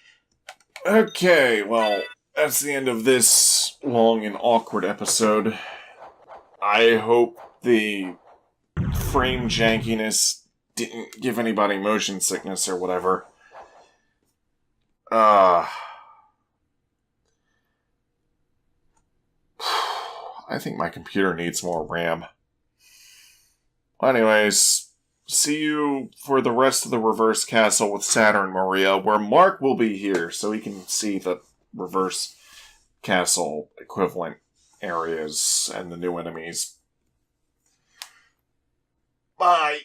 Okay, well, that's the end of this long and awkward episode. I hope the frame jankiness didn't give anybody motion sickness or whatever. I think my computer needs more RAM. Anyways, see you for the rest of the reverse castle with Saturn, Maria, where Mark will be here so he can see the reverse castle equivalent areas and the new enemies. Bye!